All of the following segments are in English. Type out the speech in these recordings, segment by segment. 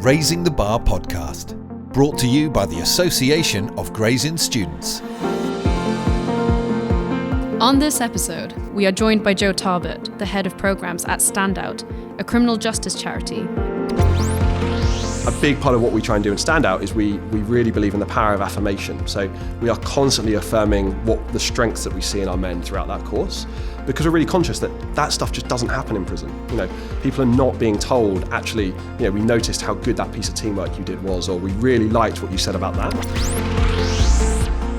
Raising the Bar podcast, brought to you by the Association of Gray's Inn Students. On this episode, we are joined by Joe Tarbert, the head of programs at StandOut, a criminal justice charity. A big part of what we try and do in StandOut is we really believe in the power of affirmation. So we are constantly affirming what the strengths that we see in our men throughout that course, because we're really conscious that stuff just doesn't happen in prison. You know, people are not being told, actually, we noticed how good that piece of teamwork you did was, or we really liked what you said about that.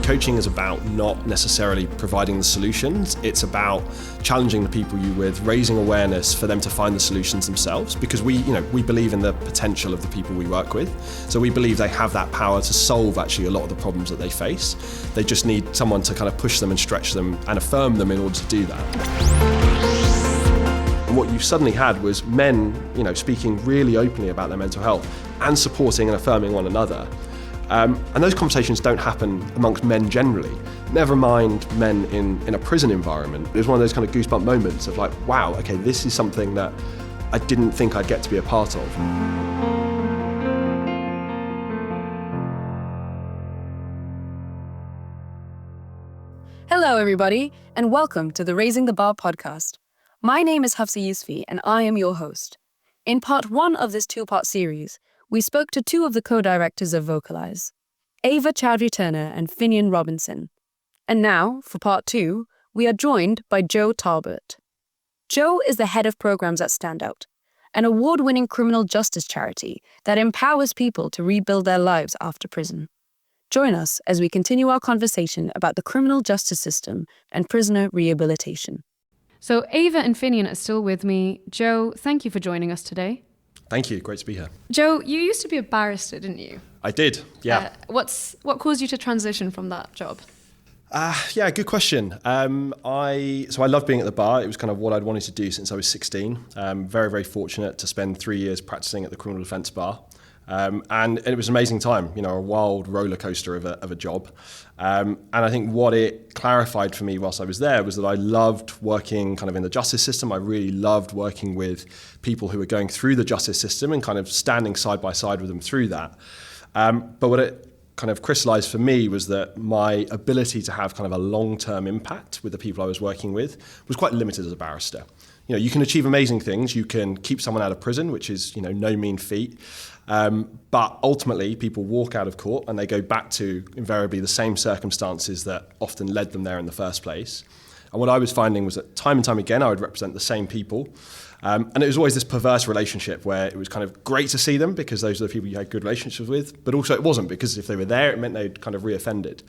Coaching is about not necessarily providing the solutions, it's about challenging the people you're with, raising awareness for them to find the solutions themselves, because we believe in the potential of the people we work with. So we believe they have that power to solve actually a lot of the problems that they face. They just need someone to kind of push them and stretch them and affirm them in order to do that. And what you suddenly had was men, speaking really openly about their mental health and supporting and affirming one another. And those conversations don't happen amongst men generally, never mind men in a prison environment. It was one of those kind of goosebump moments of like, wow, okay, this is something that I didn't think I'd get to be a part of. Hello everybody, and welcome to the Raising the Bar podcast. My name is Hafsa Yousfi, and I am your host. In part one of this two-part series, we spoke to two of the co-directors of Vocalize, Ava Turner and Finnian Robinson. And now, for part two, we are joined by Joe Tarbert. Joe is the head of programs at StandOut, an award-winning criminal justice charity that empowers people to rebuild their lives after prison. Join us as we continue our conversation about the criminal justice system and prisoner rehabilitation. So Ava and Finnian are still with me. Joe, thank you for joining us today. Thank you, great to be here. Joe, you used to be a barrister, didn't you? I did, yeah. What caused you to transition from that job? Good question. I loved being at the bar. It was kind of what I'd wanted to do since I was 16. Very, very fortunate to spend 3 years practicing at the criminal defence bar. And it was an amazing time, a wild roller coaster of a job. And I think what it clarified for me whilst I was there was that I loved working kind of in the justice system. I really loved working with people who were going through the justice system and kind of standing side by side with them through that. But what it kind of crystallized for me was that my ability to have kind of a long-term impact with the people I was working with was quite limited as a barrister. You can achieve amazing things. You can keep someone out of prison, which is, no mean feat. But ultimately, people walk out of court and they go back to invariably the same circumstances that often led them there in the first place. And what I was finding was that time and time again, I would represent the same people. And it was always this perverse relationship where it was kind of great to see them because those are the people you had good relationships with, but also it wasn't, because if they were there, it meant they'd kind of reoffended.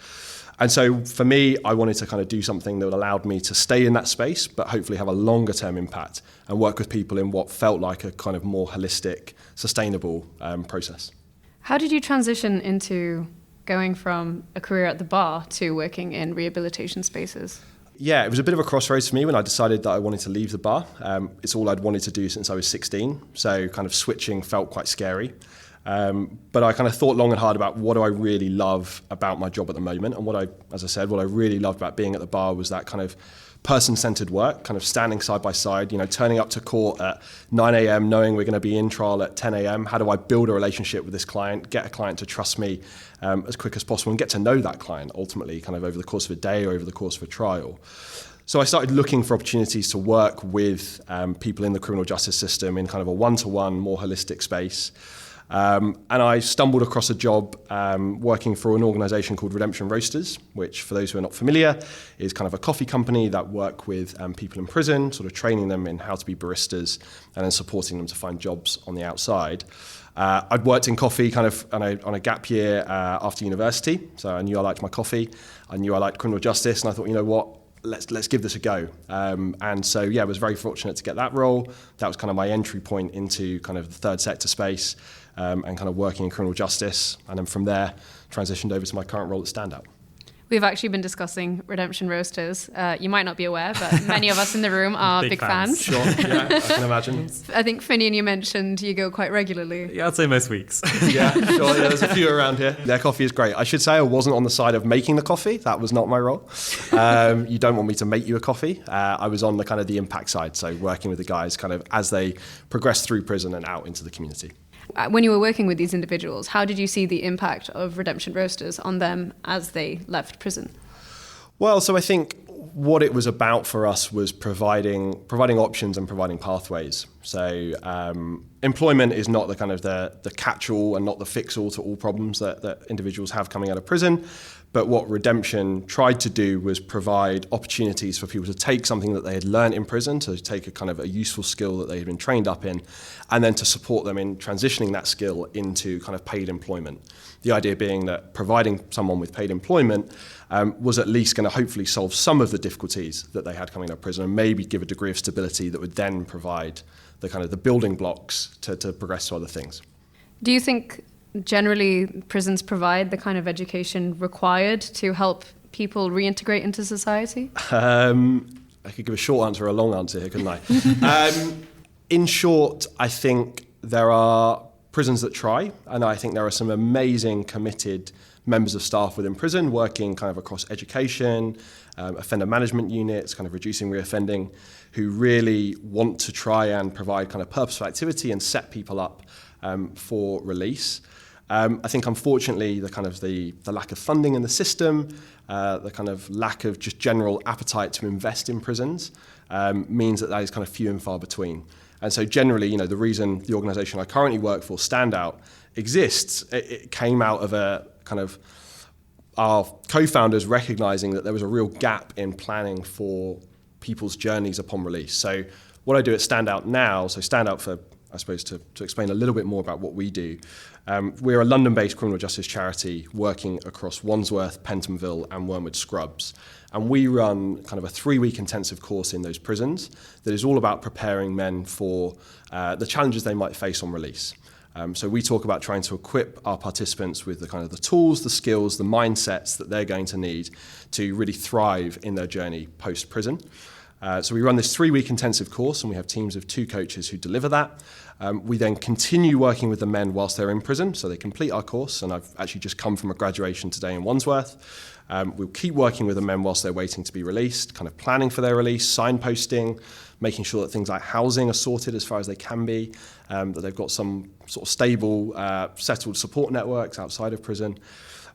And so for me, I wanted to kind of do something that would allowed me to stay in that space, but hopefully have a longer term impact and work with people in what felt like a kind of more holistic, sustainable process. How did you transition into going from a career at the bar to working in rehabilitation spaces? Yeah, it was a bit of a crossroads for me when I decided that I wanted to leave the bar. It's all I'd wanted to do since I was 16, so kind of switching felt quite scary. But I kind of thought long and hard about what do I really love about my job at the moment. And what I really loved about being at the bar was that kind of person-centered work, kind of standing side by side, turning up to court at 9 a.m, knowing we're going to be in trial at 10 a.m. How do I build a relationship with this client, get a client to trust me as quick as possible and get to know that client ultimately kind of over the course of a day or over the course of a trial. So I started looking for opportunities to work with people in the criminal justice system in kind of a one-to-one, more holistic space. And I stumbled across a job working for an organisation called Redemption Roasters, which, for those who are not familiar, is kind of a coffee company that work with people in prison, sort of training them in how to be baristas and then supporting them to find jobs on the outside. I'd worked in coffee kind of on a gap year after university, so I knew I liked my coffee, I knew I liked criminal justice, and I thought, what? Let's give this a go. And so, I was very fortunate to get that role. That was kind of my entry point into kind of the third sector space and kind of working in criminal justice. And then from there, transitioned over to my current role at StandOut. We've actually been discussing Redemption Roasters. You might not be aware, but many of us in the room are big fans. Sure, yeah, I can imagine. I think, Finnian, you mentioned you go quite regularly. Yeah, I'd say most weeks. Yeah, sure, there's a few around here. Their coffee is great. I should say I wasn't on the side of making the coffee. That was not my role. You don't want me to make you a coffee. I was on the kind of the impact side, so working with the guys kind of as they progress through prison and out into the community. When you were working with these individuals, how did you see the impact of redemption roasters on them as they left prison? Well, so I think what it was about for us was providing options and providing pathways. So employment is not the kind of the catch-all and not the fix-all to all problems that individuals have coming out of prison. But what redemption tried to do was provide opportunities for people to take something that they had learned in prison, to take a kind of a useful skill that they had been trained up in, and then to support them in transitioning that skill into kind of paid employment. The idea being that providing someone with paid employment was at least going to hopefully solve some of the difficulties that they had coming out of prison and maybe give a degree of stability that would then provide the kind of the building blocks to progress to other things. Do you think generally prisons provide the kind of education required to help people reintegrate into society? I could give a short answer or a long answer here, couldn't I? In short, I think there are prisons that try, and I think there are some amazing committed members of staff within prison working kind of across education, offender management units, kind of reducing reoffending, who really want to try and provide kind of purposeful activity and set people up for release. I think unfortunately the lack of funding in the system, the kind of lack of just general appetite to invest in prisons means that is kind of few and far between. And so generally, the reason the organisation I currently work for, StandOut, exists, it came out of a kind of our co-founders recognising that there was a real gap in planning for people's journeys upon release. So what I do at StandOut now, so StandOut for, I suppose, to explain a little bit more about what we do, we're a London-based criminal justice charity working across Wandsworth, Pentonville and Wormwood Scrubs. And we run kind of a 3-week intensive course in those prisons that is all about preparing men for the challenges they might face on release. So we talk about trying to equip our participants with the kind of the tools, the skills, the mindsets that they're going to need to really thrive in their journey post-prison. So we run this 3-week intensive course and we have teams of 2 coaches who deliver that. We then continue working with the men whilst they're in prison, so they complete our course, and I've actually just come from a graduation today in Wandsworth. We'll keep working with the men whilst they're waiting to be released, kind of planning for their release, signposting, making sure that things like housing are sorted as far as they can be, that they've got some sort of stable, settled support networks outside of prison.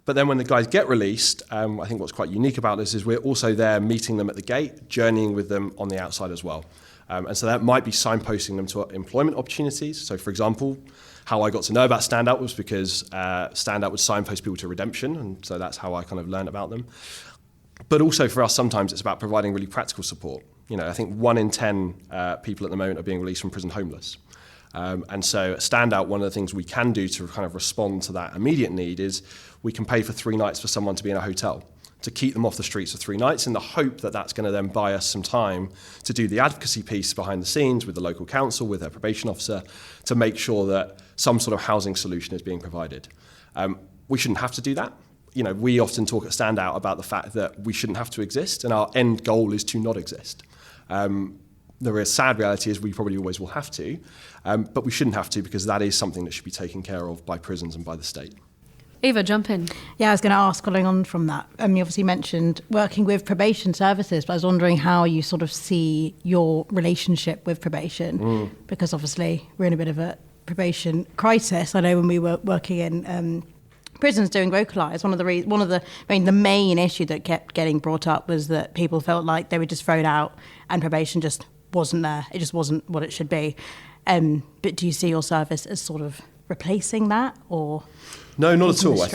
But then when the guys get released, I think what's quite unique about this is we're also there meeting them at the gate, journeying with them on the outside as well. And so that might be signposting them to employment opportunities. So for example, how I got to know about StandOut was because StandOut would signpost people to redemption, and so that's how I kind of learned about them. But also for us, sometimes it's about providing really practical support. I think 1 in 10 people at the moment are being released from prison homeless. And so at StandOut, one of the things we can do to kind of respond to that immediate need is we can pay for 3 nights for someone to be in a hotel, to keep them off the streets for 3 nights in the hope that that's going to then buy us some time to do the advocacy piece behind the scenes with the local council, with their probation officer, to make sure that some sort of housing solution is being provided. We shouldn't have to do that. We often talk at StandOut about the fact that we shouldn't have to exist, and our end goal is to not exist. The sad reality is we probably always will have to, but we shouldn't have to, because that is something that should be taken care of by prisons and by the state. Ava, jump in. Yeah, I was going to ask, following on from that, you obviously mentioned working with probation services, but I was wondering how you sort of see your relationship with probation, because obviously we're in a bit of a probation crisis. I know when we were working in prisons doing Vocalise, the main issue that kept getting brought up was that people felt like they were just thrown out and probation just wasn't there. It just wasn't what it should be. But do you see your service as sort of replacing that, or no, not at all. I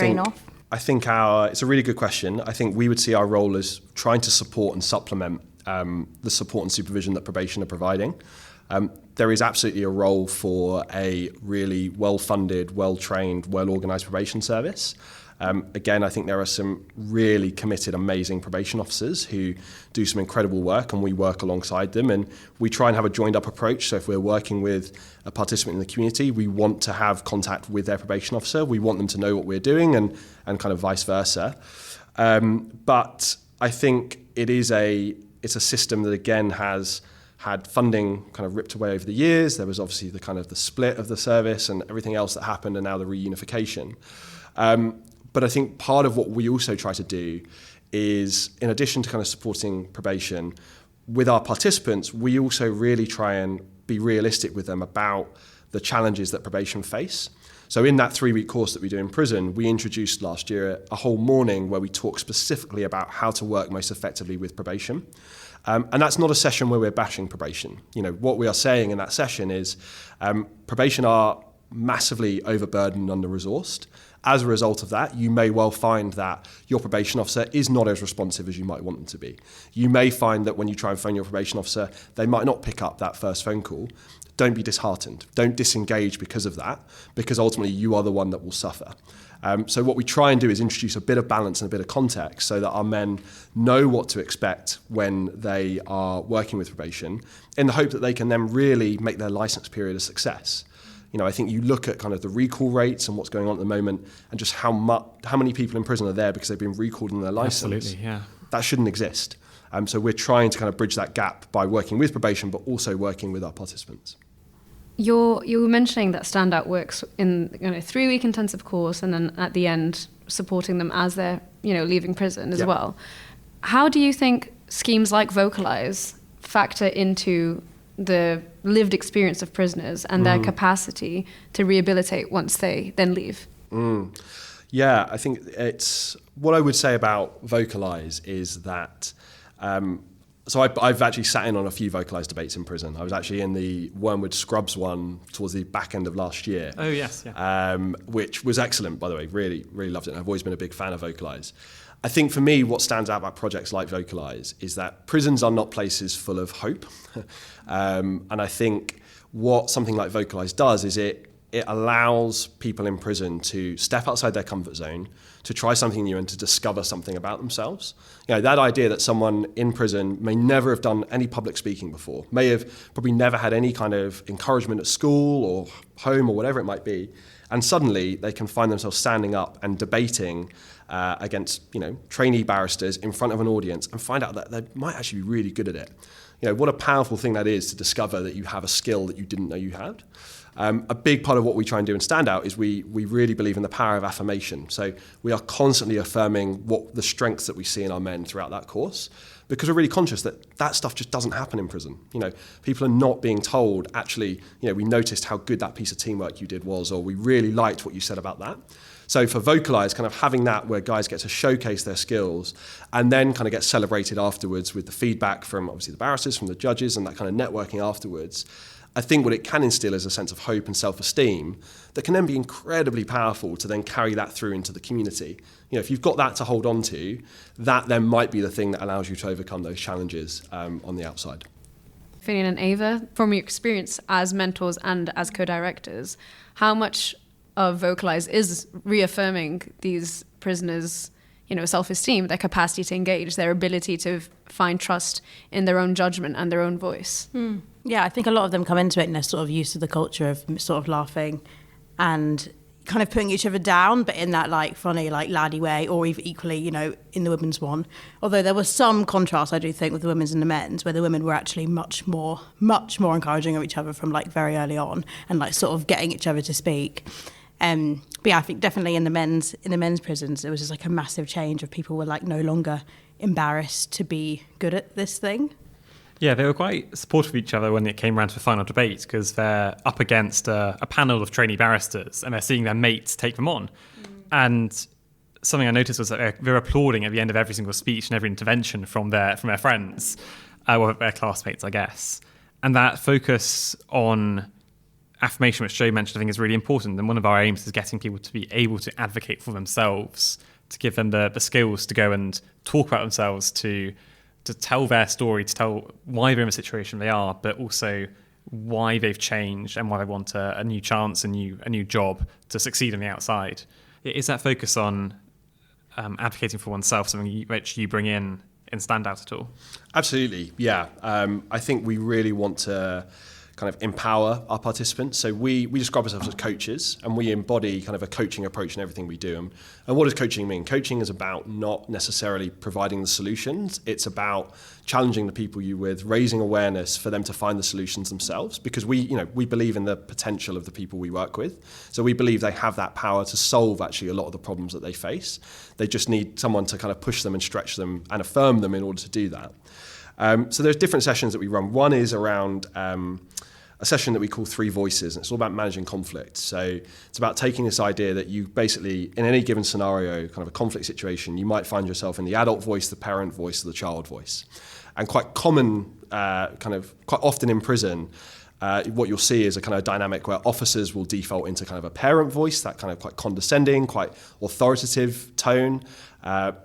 think it's a really good question. I think we would see our role as trying to support and supplement the support and supervision that probation are providing. There is absolutely a role for a really well-funded, well-trained, well-organised probation service. Again, I think there are some really committed, amazing probation officers who do some incredible work, and we work alongside them, and we try and have a joined-up approach. So if we're working with a participant in the community, we want to have contact with their probation officer. We want them to know what we're doing, and kind of vice versa. But I think it's a system that, again, has had funding kind of ripped away over the years. There was obviously the kind of the split of the service and everything else that happened, and now the reunification. But I think part of what we also try to do is, in addition to kind of supporting probation, with our participants, we also really try and be realistic with them about the challenges that probation face. So in that 3-week course that we do in prison, we introduced last year a whole morning where we talk specifically about how to work most effectively with probation. And that's not a session where we're bashing probation. What we are saying in that session is probation are massively overburdened and under-resourced. As a result of that, you may well find that your probation officer is not as responsive as you might want them to be. You may find that when you try and phone your probation officer, they might not pick up that first phone call. Don't be disheartened. Don't disengage because of that, because ultimately you are the one that will suffer. So what we try and do is introduce a bit of balance and a bit of context so that our men know what to expect when they are working with probation, in the hope that they can then really make their licence period a success. I think you look at kind of the recall rates and what's going on at the moment, and just how many people in prison are there because they've been recalled in their licence. Absolutely, yeah. That shouldn't exist. So we're trying to kind of bridge that gap by working with probation, but also working with our participants. You were mentioning that StandOut works in a 3-week intensive course, and then at the end supporting them as they're leaving prison as well. How do you think schemes like Vocalise factor into the lived experience of prisoners and their capacity to rehabilitate once they then leave? Yeah, I think it's what I would say about Vocalise is that. So I've actually sat in on a few Vocalise debates in prison. I was actually in the Wormwood Scrubs one towards the back end of last year. Oh, yes, yeah. Which was excellent, by the way. Really, really loved it. And I've always been a big fan of Vocalise. I think for me, what stands out about projects like Vocalise is that prisons are not places full of hope. And I think what something like Vocalise does is it allows people in prison to step outside their comfort zone, to try something new and to discover something about themselves. That idea that someone in prison may never have done any public speaking before, may have probably never had any kind of encouragement at school or home or whatever it might be, and suddenly they can find themselves standing up and debating against trainee barristers in front of an audience and find out that they might actually be really good at it. What a powerful thing that is to discover that you have a skill that you didn't know you had. A big part of what we try and do in StandOut is we really believe in the power of affirmation. So we are constantly affirming what the strengths that we see in our men throughout that course, because we're really conscious that stuff just doesn't happen in prison. People are not being told, actually, we noticed how good that piece of teamwork you did was, or we really liked what you said about that. So for Vocalise, kind of having that where guys get to showcase their skills and then kind of get celebrated afterwards with the feedback from obviously the barristers, from the judges, and that kind of networking afterwards, I think what it can instill is a sense of hope and self-esteem that can then be incredibly powerful to then carry that through into the community. If you've got that to hold on to, that then might be the thing that allows you to overcome those challenges on the outside. Finnian and Ava, from your experience as mentors and as co-directors, how much of Vocalise is reaffirming these prisoners' self-esteem, their capacity to engage, their ability to find trust in their own judgment and their own voice? Yeah, I think a lot of them come into it and they're sort of used to the culture of sort of laughing and kind of putting each other down, but in that funny, laddie way, or even equally, in the women's one. Although there was some contrast, I do think, with the women's and the men's, where the women were actually much more encouraging of each other from very early on and sort of getting each other to speak. But yeah, I think definitely in the men's prisons, there was just a massive change of people were no longer embarrassed to be good at this thing. Yeah, they were quite supportive of each other when it came around to the final debate, because they're up against a panel of trainee barristers and they're seeing their mates take them on. And something I noticed was that they're applauding at the end of every single speech and every intervention from their friends, or their classmates, I guess. And that focus on affirmation, which Joe mentioned, I think is really important. And one of our aims is getting people to be able to advocate for themselves, to give them the skills to go and talk about themselves, to tell their story, to tell why they're in the situation they are, but also why they've changed and why they want a new chance, a new job to succeed on the outside. Is that focus on advocating for oneself something which you bring in StandOut at all? Absolutely, yeah. I think we really want to kind of empower our participants. So we describe ourselves as coaches, and we embody kind of a coaching approach in everything we do. And what does coaching mean? Coaching is about not necessarily providing the solutions. It's about challenging the people you're with, raising awareness for them to find the solutions themselves, because we believe in the potential of the people we work with. So we believe they have that power to solve actually a lot of the problems that they face. They just need someone to kind of push them and stretch them and affirm them in order to do that. So there's different sessions that we run. One is around a session that we call Three Voices, and it's all about managing conflict. So it's about taking this idea that you basically, in any given scenario, kind of a conflict situation, you might find yourself in the adult voice, the parent voice, or the child voice. And quite often in prison, what you'll see is a kind of dynamic where officers will default into kind of a parent voice, that kind of quite condescending, quite authoritative tone.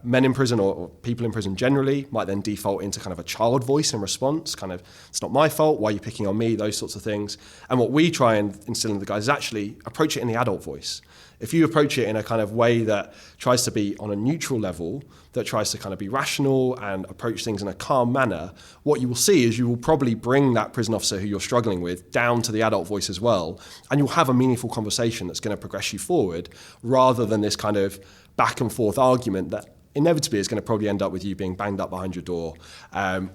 Men in prison or people in prison generally might then default into kind of a child voice in response, kind of, it's not my fault, why are you picking on me, those sorts of things. And what we try and instill in the guys is actually approach it in the adult voice. If you approach it in a kind of way that tries to be on a neutral level, that tries to kind of be rational and approach things in a calm manner, what you will see is you will probably bring that prison officer who you're struggling with down to the adult voice as well, and you'll have a meaningful conversation that's going to progress you forward, rather than this kind of back and forth argument that inevitably is going to probably end up with you being banged up behind your door,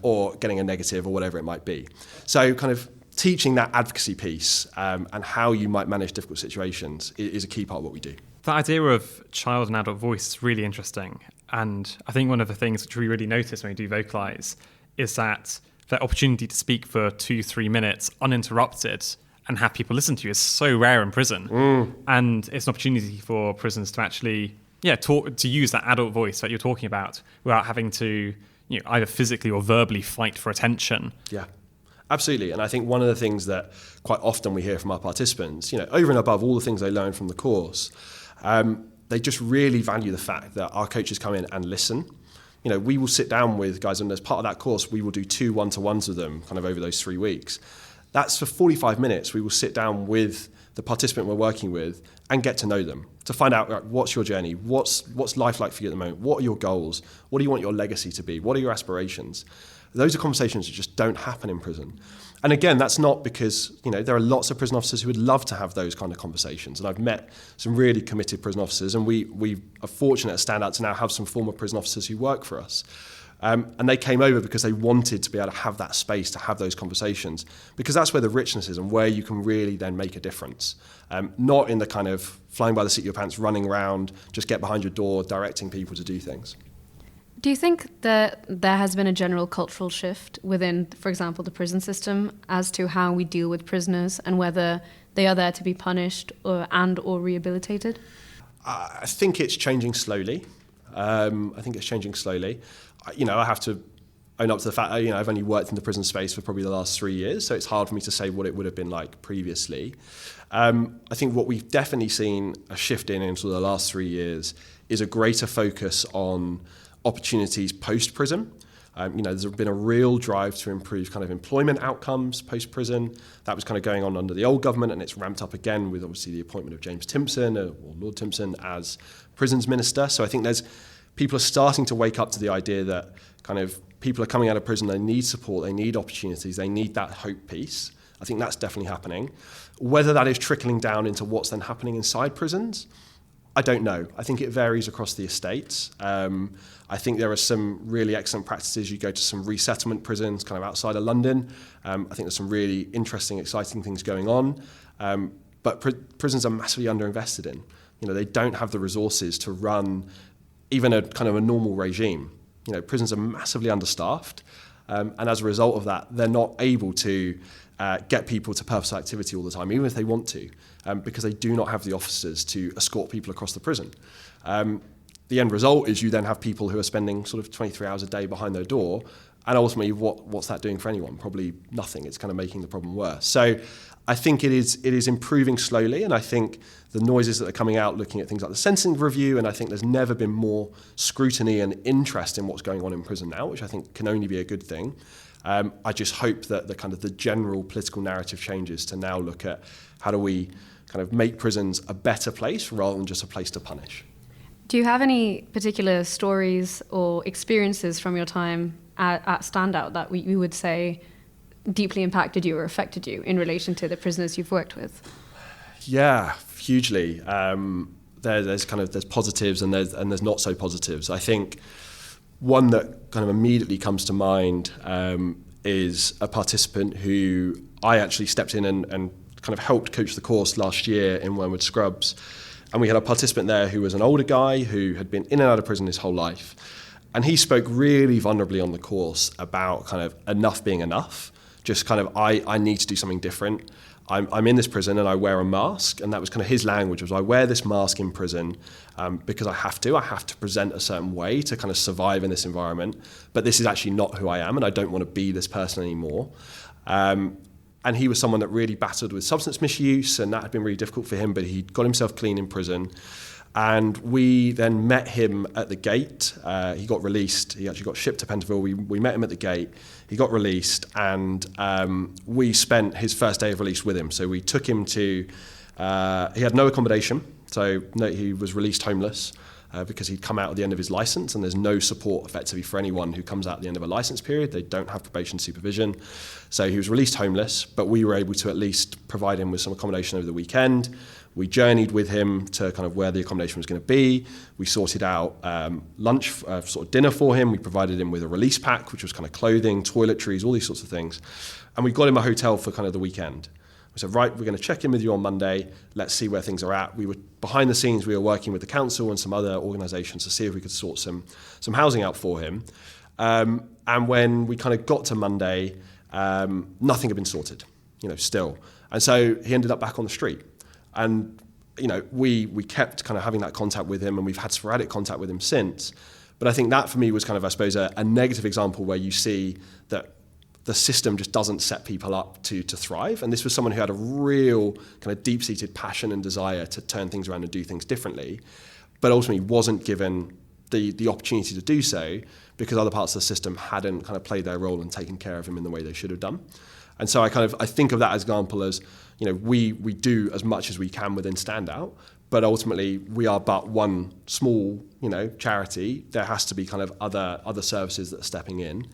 or getting a negative or whatever it might be. So kind of teaching that advocacy piece and how you might manage difficult situations is a key part of what we do. That idea of child and adult voice is really interesting. And I think one of the things which we really notice when we do vocalise is that the opportunity to speak for 2-3 minutes uninterrupted and have people listen to you is so rare in prison. And it's an opportunity for prisoners to actually talk, to use that adult voice that you're talking about without having to either physically or verbally fight for attention. Yeah. Absolutely. And I think one of the things that quite often we hear from our participants, over and above all the things they learn from the course, they just really value the fact that our coaches come in and listen. We will sit down with guys, and as part of that course, we will do 2 one-to-ones with them kind of over those 3 weeks. That's for 45 minutes. We will sit down with the participant we're working with and get to know them, to find out what's your journey, what's life like for you at the moment, what are your goals, what do you want your legacy to be, what are your aspirations. Those are conversations that just don't happen in prison. And again, that's not because, there are lots of prison officers who would love to have those kind of conversations. And I've met some really committed prison officers, and we are fortunate at StandOut to now have some former prison officers who work for us. And they came over because they wanted to be able to have that space to have those conversations, because that's where the richness is and where you can really then make a difference. Not in the kind of flying by the seat of your pants, running around, just get behind your door, directing people to do things. Do you think that there has been a general cultural shift within, for example, the prison system as to how we deal with prisoners and whether they are there to be punished or rehabilitated? I think it's changing slowly. I have to own up to the fact that, I've only worked in the prison space for probably the last 3 years, so it's hard for me to say what it would have been like previously. I think what we've definitely seen a shift into the last 3 years is a greater focus on opportunities post-prison. There's been a real drive to improve kind of employment outcomes post-prison. That was kind of going on under the old government, and it's ramped up again with obviously the appointment of James Timpson, or Lord Timpson, as prisons minister. So I think people are starting to wake up to the idea that kind of people are coming out of prison, they need support, they need opportunities, they need that hope piece. I think that's definitely happening. Whether that is trickling down into what's then happening inside prisons, I don't know. I think it varies across the estates. I think there are some really excellent practices. You go to some resettlement prisons kind of outside of London. I think there's some really interesting, exciting things going on. But prisons are massively underinvested in. They don't have the resources to run even a kind of a normal regime. Prisons are massively understaffed. And as a result of that, they're not able to get people to purposeful activity all the time, even if they want to, because they do not have the officers to escort people across the prison. The end result is you then have people who are spending sort of 23 hours a day behind their door, and ultimately what's that doing for anyone? Probably nothing. It's kind of making the problem worse. So I think it is improving slowly, and I think the noises that are coming out looking at things like the sentencing review, and I think there's never been more scrutiny and interest in what's going on in prison now, which I think can only be a good thing. I just hope that the general political narrative changes to now look at how do we kind of make prisons a better place rather than just a place to punish. Do you have any particular stories or experiences from your time at StandOut that you would say deeply impacted you or affected you in relation to the prisoners you've worked with? Yeah, hugely. There's positives and there's not so positives. I think one that kind of immediately comes to mind is a participant who I actually stepped in and kind of helped coach the course last year in Wormwood Scrubs. And we had a participant there who was an older guy who had been in and out of prison his whole life. And he spoke really vulnerably on the course about kind of enough being enough. just kind of, I need to do something different. I'm in this prison and I wear a mask, and that was kind of his language, was I wear this mask in prison because I have to present a certain way to kind of survive in this environment, but this is actually not who I am, and I don't want to be this person anymore. And he was someone that really battled with substance misuse, and that had been really difficult for him, but he got himself clean in prison. And we then met him at the gate. He got released. He actually got shipped to Pentonville. We met him at the gate. He got released, and we spent his first day of release with him. So we took him to, he had no accommodation. So he was released homeless because he'd come out at the end of his license, and there's no support effectively for anyone who comes out at the end of a license period. They don't have probation supervision. So he was released homeless, but we were able to at least provide him with some accommodation over the weekend. We journeyed with him to kind of where the accommodation was going to be. We sorted out lunch, sort of dinner for him. We provided him with a release pack, which was kind of clothing, toiletries, all these sorts of things. And we got him a hotel for kind of the weekend. We said, right, we're going to check in with you on Monday. Let's see where things are at. We were behind the scenes. We were working with the council and some other organisations to see if we could sort some housing out for him. And when we kind of got to Monday, nothing had been sorted, still. And so he ended up back on the street. And, we kept kind of having that contact with him, and we've had sporadic contact with him since. But I think that for me was kind of, I suppose, a negative example where you see that the system just doesn't set people up to thrive. And this was someone who had a real kind of deep-seated passion and desire to turn things around and do things differently, but ultimately wasn't given the opportunity to do so because other parts of the system hadn't kind of played their role and taken care of him in the way they should have done. And so I think of that example as, we do as much as we can within StandOut, but ultimately we are but one small, charity. There has to be kind of other services that are stepping in.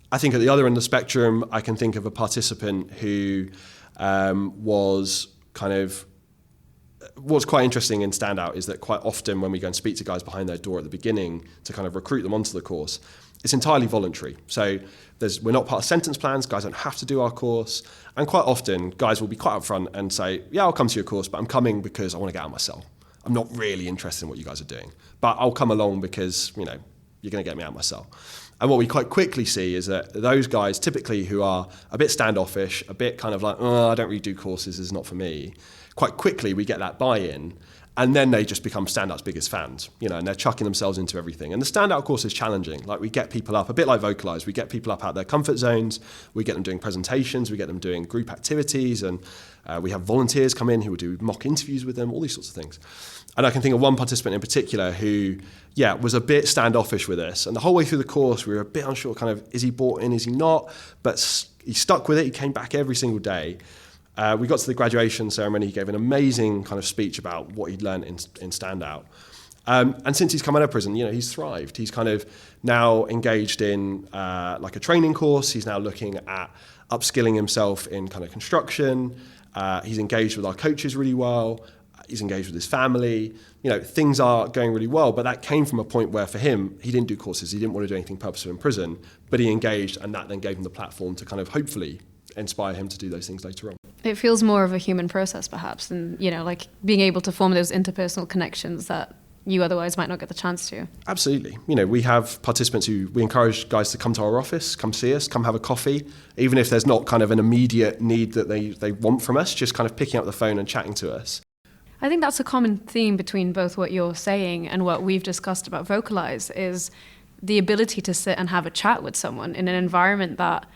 I think at the other end of the spectrum, I can think of a participant who was what's quite interesting in StandOut is that quite often when we go and speak to guys behind their door at the beginning to kind of recruit them onto the course, it's entirely voluntary. So we're not part of sentence plans, guys don't have to do our course, and quite often guys will be quite upfront and say, yeah, I'll come to your course, but I'm coming because I want to get out of my cell. I'm not really interested in what you guys are doing, but I'll come along because, you're going to get me out of my cell. And what we quite quickly see is that those guys typically who are a bit standoffish, a bit kind of like, I don't really do courses, it's not for me, quite quickly we get that buy-in, and then they just become StandOut's biggest fans, and they're chucking themselves into everything. And the StandOut course is challenging. Like, we get people up, a bit like Vocalize, we get people up out of their comfort zones, we get them doing presentations, we get them doing group activities, and we have volunteers come in who will do mock interviews with them, all these sorts of things. And I can think of one participant in particular who, was a bit standoffish with us. And the whole way through the course, we were a bit unsure, kind of, is he bought in, is he not? But he stuck with it. He came back every single day. We got to the graduation ceremony. He gave an amazing kind of speech about what he'd learned in StandOut. And since he's come out of prison, he's thrived. He's kind of now engaged in like a training course. He's now looking at upskilling himself in kind of construction. He's engaged with our coaches really well. He's engaged with his family. Things are going really well, but that came from a point where for him, he didn't do courses. He didn't want to do anything purposeful in prison, but he engaged, and that then gave him the platform to kind of hopefully inspire him to do those things later on. It feels more of a human process perhaps than, like being able to form those interpersonal connections that you otherwise might not get the chance to. Absolutely. We have participants who we encourage guys to come to our office, come see us, come have a coffee, even if there's not kind of an immediate need that they want from us, just kind of picking up the phone and chatting to us. I think that's a common theme between both what you're saying and what we've discussed about Vocalize is the ability to sit and have a chat with someone in an environment that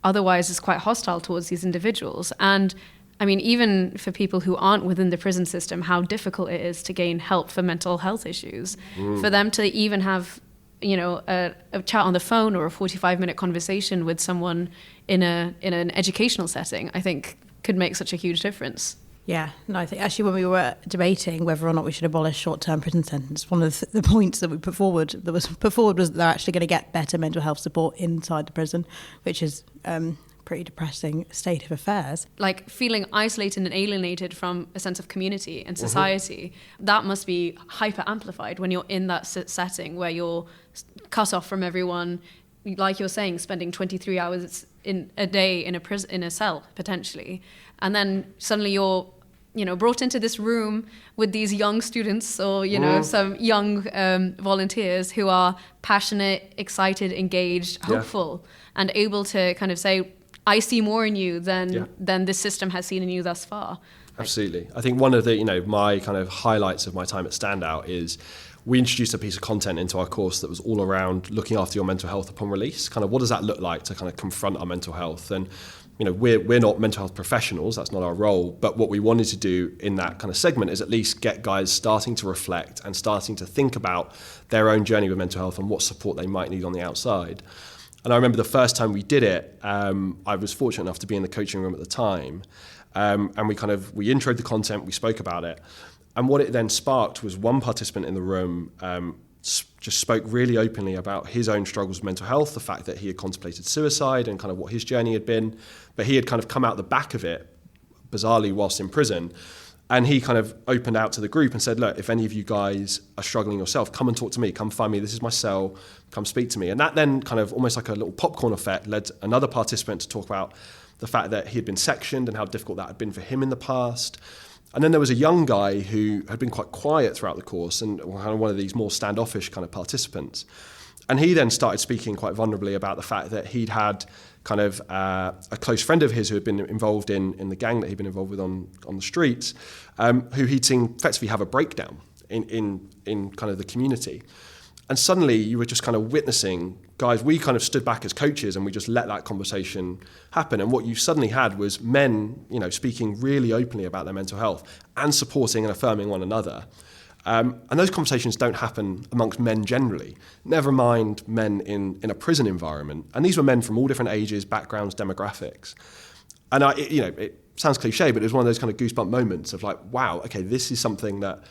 otherwise is quite hostile towards these individuals. And I mean, even for people who aren't within the prison system, how difficult it is to gain help for mental health issues. For them to even have, a chat on the phone or a 45-minute conversation with someone in an educational setting, I think could make such a huge difference. Yeah, no, I think actually when we were debating whether or not we should abolish short-term prison sentence, one of the points that we put forward was that they're actually going to get better mental health support inside the prison, which is pretty depressing state of affairs. Like feeling isolated and alienated from a sense of community and society, that must be hyper amplified when you're in that setting where you're cut off from everyone, like you're saying, spending 23 hours in a day in a cell potentially, and then suddenly you're brought into this room with these young students or some young volunteers who are passionate, excited, engaged, hopeful, and able to kind of say, I see more in you than this system has seen in you thus far. Absolutely. I think one of the, my kind of highlights of my time at StandOut is we introduced a piece of content into our course that was all around looking after your mental health upon release. Kind of what does that look like to kind of confront our mental health? And, we're not mental health professionals, that's not our role, but what we wanted to do in that kind of segment is at least get guys starting to reflect and starting to think about their own journey with mental health and what support they might need on the outside. And I remember the first time we did it, I was fortunate enough to be in the coaching room at the time, and we introed the content, we spoke about it, and what it then sparked was one participant in the room just spoke really openly about his own struggles with mental health, the fact that he had contemplated suicide and kind of what his journey had been, but he had kind of come out the back of it, bizarrely, whilst in prison. And he kind of opened out to the group and said, look, if any of you guys are struggling yourself, come and talk to me, come find me, this is my cell, come speak to me. And that then kind of almost like a little popcorn effect led another participant to talk about the fact that he had been sectioned and how difficult that had been for him in the past. And then there was a young guy who had been quite quiet throughout the course and kind of one of these more standoffish kind of participants. And he then started speaking quite vulnerably about the fact that he'd had kind of a close friend of his who had been involved in the gang that he'd been involved with on the streets, who he'd seen effectively have a breakdown in kind of the community. And suddenly you were just kind of witnessing, guys, we kind of stood back as coaches and we just let that conversation happen. And what you suddenly had was men, speaking really openly about their mental health and supporting and affirming one another. And those conversations don't happen amongst men generally, never mind men in a prison environment. And these were men from all different ages, backgrounds, demographics. And it sounds cliche, but it was one of those kind of goosebump moments of like, wow, okay, this is something that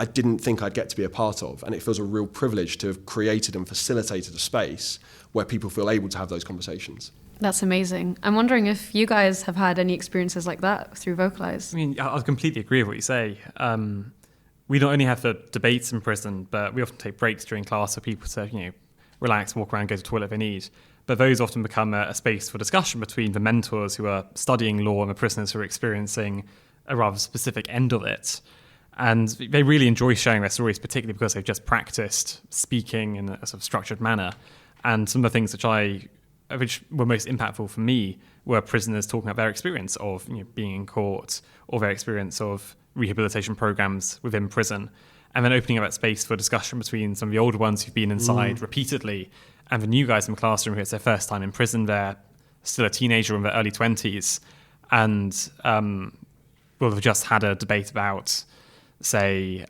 I didn't think I'd get to be a part of. And it feels a real privilege to have created and facilitated a space where people feel able to have those conversations. That's amazing. I'm wondering if you guys have had any experiences like that through Vocalize. I mean, I completely agree with what you say. We not only have the debates in prison, but we often take breaks during class for people to, relax, walk around, go to the toilet if they need. But those often become a space for discussion between the mentors who are studying law and the prisoners who are experiencing a rather specific end of it. And they really enjoy sharing their stories, particularly because they've just practiced speaking in a sort of structured manner. And some of the things which were most impactful for me were prisoners talking about their experience of being in court or their experience of rehabilitation programs within prison, and then opening up that space for discussion between some of the older ones who've been inside repeatedly and the new guys in the classroom who it's their first time in prison. They're still a teenager in their early 20s and will have just had a debate about, say,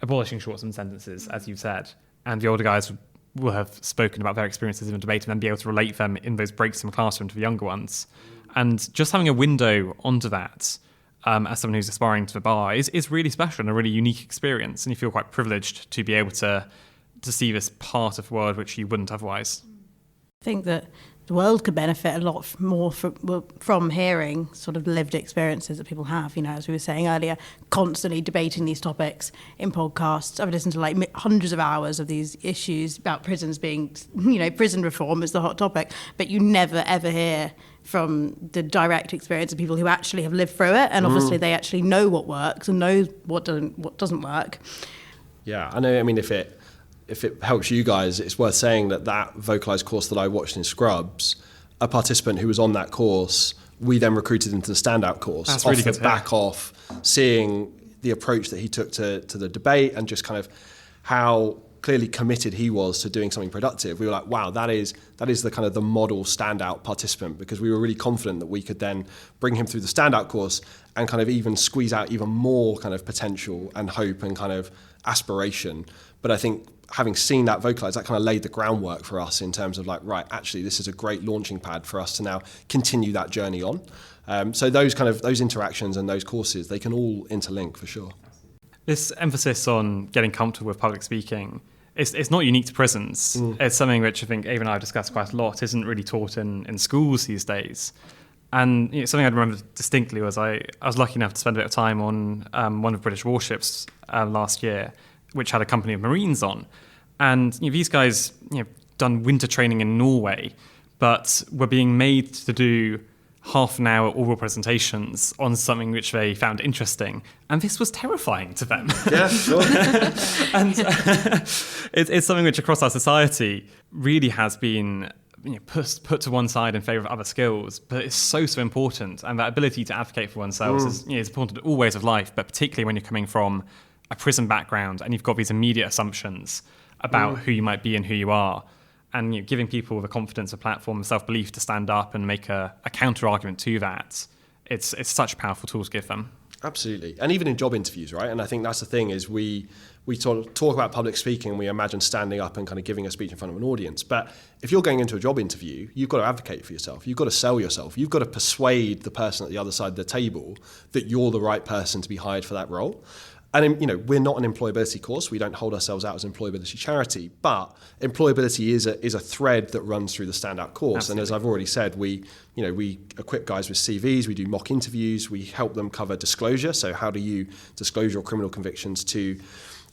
abolishing short-term sentences, as you've said, and the older guys will have spoken about their experiences in the debate and then be able to relate them in those breaks in the classroom to the younger ones. And just having a window onto that as someone who's aspiring to the bar is really special and a really unique experience, and you feel quite privileged to be able to see this part of the world which you wouldn't otherwise. I think that the world could benefit a lot more from hearing sort of lived experiences that people have, as we were saying earlier, constantly debating these topics in podcasts. I've listened to like hundreds of hours of these issues about prisons being, prison reform is the hot topic, but you never ever hear from the direct experience of people who actually have lived through it, and obviously they actually know what works and know what doesn't work. Yeah, I know. I mean, if it helps you guys, it's worth saying that Vocalize course that I watched in Scrubs, a participant who was on that course, we then recruited into the StandOut course. That's really good to hear. Back off seeing the approach that he took to the debate and just kind of how clearly committed he was to doing something productive. We were like, wow, that is the kind of the model StandOut participant, because we were really confident that we could then bring him through the StandOut course and kind of even squeeze out even more kind of potential and hope and kind of aspiration. But I think having seen that Vocalize, that kind of laid the groundwork for us in terms of like, right, actually this is a great launching pad for us to now continue that journey on. So those interactions and those courses, they can all interlink for sure. This emphasis on getting comfortable with public speaking, it's not unique to prisons. It's something which I think Ava and I have discussed quite a lot, isn't really taught in schools these days. And something I remember distinctly was I was lucky enough to spend a bit of time on one of the British warships last year, which had a company of Marines on. And these guys done winter training in Norway, but were being made to do half an hour oral presentations on something which they found interesting. And this was terrifying to them. Yeah, sure. And it's something which across our society really has been put to one side in favour of other skills, but it's so important, and that ability to advocate for oneself is important in all ways of life, but particularly when you're coming from a prison background and you've got these immediate assumptions about who you might be and who you are, and giving people the confidence, a platform, the self-belief to stand up and make a counter argument to that. It's such a powerful tool to give them. Absolutely. And even in job interviews, right? And I think that's the thing is we talk about public speaking and we imagine standing up and kind of giving a speech in front of an audience. But if you're going into a job interview, you've got to advocate for yourself. You've got to sell yourself. You've got to persuade the person at the other side of the table that you're the right person to be hired for that role. And, we're not an employability course. We don't hold ourselves out as an employability charity, but employability is a thread that runs through the StandOut course. Absolutely. And as I've already said, we equip guys with CVs, we do mock interviews, we help them cover disclosure. So how do you disclose your criminal convictions to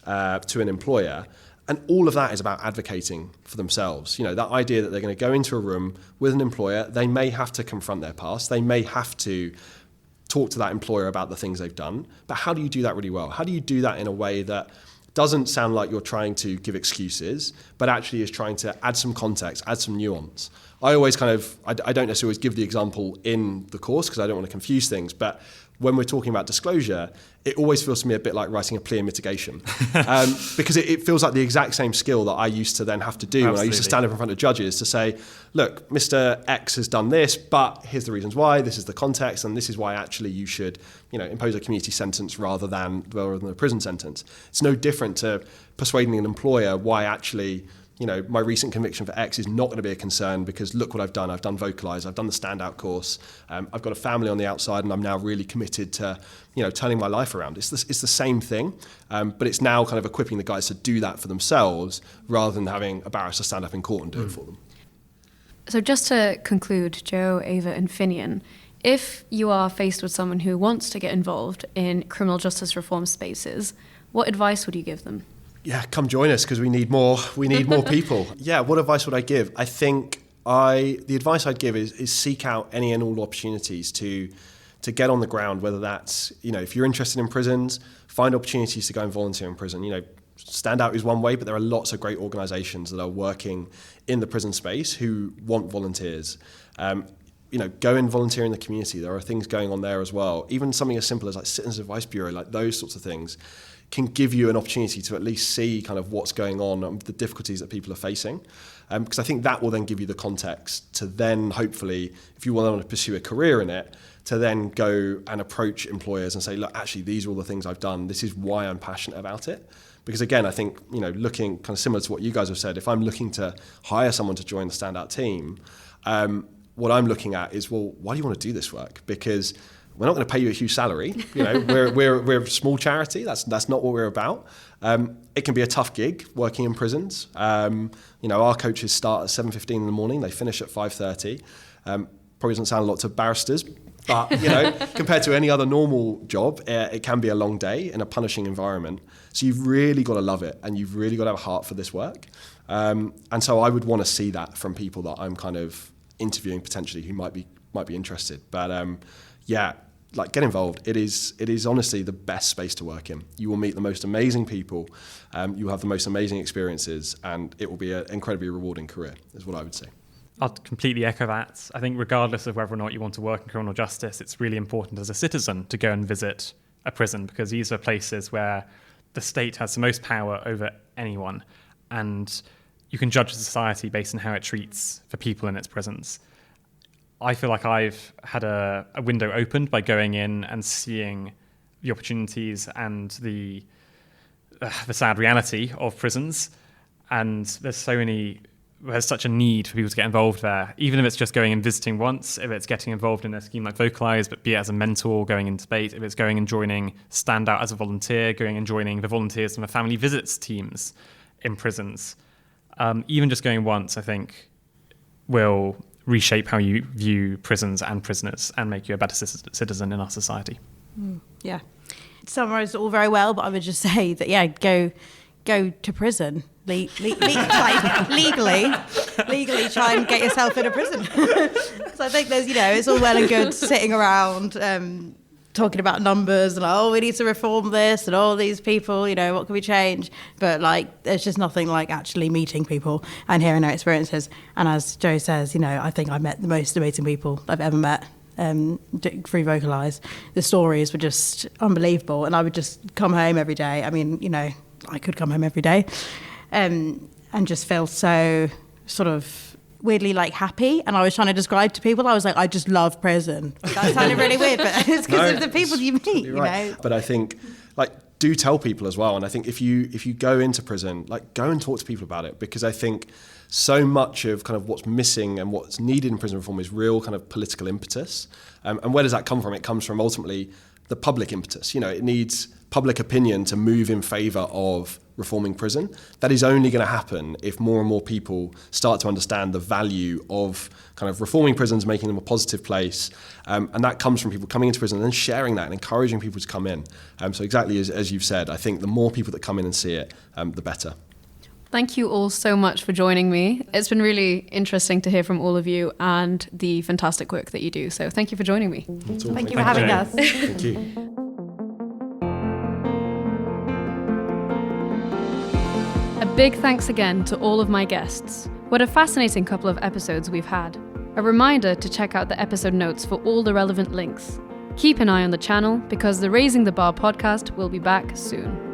an employer? And all of that is about advocating for themselves. That idea that they're going to go into a room with an employer, they may have to confront their past, they may have to talk to that employer about the things they've done, but how do you do that really well? How do you do that in a way that doesn't sound like you're trying to give excuses, but actually is trying to add some context, add some nuance? I always I don't necessarily always give the example in the course because I don't want to confuse things, but when we're talking about disclosure, it always feels to me a bit like writing a plea in mitigation because it feels like the exact same skill that I used to then have to do. Absolutely. When I used to stand up in front of judges to say, look, Mr. X has done this, but here's the reasons why, this is the context, and this is why actually you should impose a community sentence rather than a prison sentence. It's no different to persuading an employer why actually my recent conviction for X is not going to be a concern because look what I've done. I've done Vocalize. I've done the StandOut course. I've got a family on the outside and I'm now really committed to, turning my life around. It's the same thing, but it's now kind of equipping the guys to do that for themselves rather than having a barrister stand up in court and do it for them. So just to conclude, Joe, Ava and Finnian, if you are faced with someone who wants to get involved in criminal justice reform spaces, what advice would you give them? Yeah, come join us because we need more people. Yeah, what advice would I give? I think the advice I'd give is seek out any and all opportunities to get on the ground, whether that's, if you're interested in prisons, find opportunities to go and volunteer in prison. StandOut is one way, but there are lots of great organisations that are working in the prison space who want volunteers. Go and volunteer in the community. There are things going on there as well. Even something as simple as like Citizens Advice Bureau, like those sorts of things can give you an opportunity to at least see kind of what's going on and the difficulties that people are facing. Because I think that will then give you the context to then hopefully, if you want to pursue a career in it, to then go and approach employers and say, look, actually, these are all the things I've done. This is why I'm passionate about it. Because again, I think, looking kind of similar to what you guys have said, if I'm looking to hire someone to join the StandOut team, what I'm looking at is, well, why do you want to do this work? Because we're not going to pay you a huge salary. We're a small charity. That's not what we're about. It can be a tough gig working in prisons. Our coaches start at 7:15 in the morning. They finish at 5:30. Probably doesn't sound a lot to barristers, but compared to any other normal job, it can be a long day in a punishing environment. So you've really got to love it, and you've really got to have a heart for this work. And so I would want to see that from people that I'm kind of interviewing potentially who might be interested. But get involved. It is honestly the best space to work in. You will meet the most amazing people. You will have the most amazing experiences, and it will be an incredibly rewarding career, is what I would say. I'd completely echo that. I think regardless of whether or not you want to work in criminal justice, it's really important as a citizen to go and visit a prison because these are places where the state has the most power over anyone, and you can judge a society based on how it treats the people in its prisons. I feel like I've had a window opened by going in and seeing the opportunities and the sad reality of prisons, and there's such a need for people to get involved there, even if it's just going and visiting once, if it's getting involved in a scheme like Vocalize, but be it as a mentor, going into debate, if it's going and joining StandOut as a volunteer, going and joining the volunteers from the family visits teams in prisons. Even just going once, I think, will reshape how you view prisons and prisoners and make you a better citizen in our society. Yeah. Summarised it all very well, but I would just say that, go to prison. Legally try and get yourself in a prison. So I think there's, it's all well and good sitting around talking about numbers and like, oh, we need to reform this and all these people, you know, what can we change? But like, there's just nothing like actually meeting people and hearing their experiences. And as Joe says, you know, I think I met the most amazing people I've ever met through Vocalise. The stories were just unbelievable, and I would just come home every day. I mean, you know, I could come home every day and just feel so sort of weirdly like happy. And I was trying to describe to people, I was like, I just love prison. That sounded really weird, but it's because of the people you meet, you know. But I think, like, do tell people as well. And I think if you go into prison, like, go and talk to people about it, because I think so much of kind of what's missing and what's needed in prison reform is real kind of political impetus. And where does that come from? It comes from ultimately the public impetus. You know, it needs public opinion to move in favour of reforming prison. That is only going to happen if more and more people start to understand the value of kind of reforming prisons, making them a positive place. And that comes from people coming into prison and then sharing that and encouraging people to come in. So exactly as you've said, I think the more people that come in and see it, the better. Thank you all so much for joining me. It's been really interesting to hear from all of you and the fantastic work that you do. So thank you for joining me. Thank you for having us. Thank you. A big thanks again to all of my guests. What a fascinating couple of episodes we've had. A reminder to check out the episode notes for all the relevant links. Keep an eye on the channel because the Raising the Bar podcast will be back soon.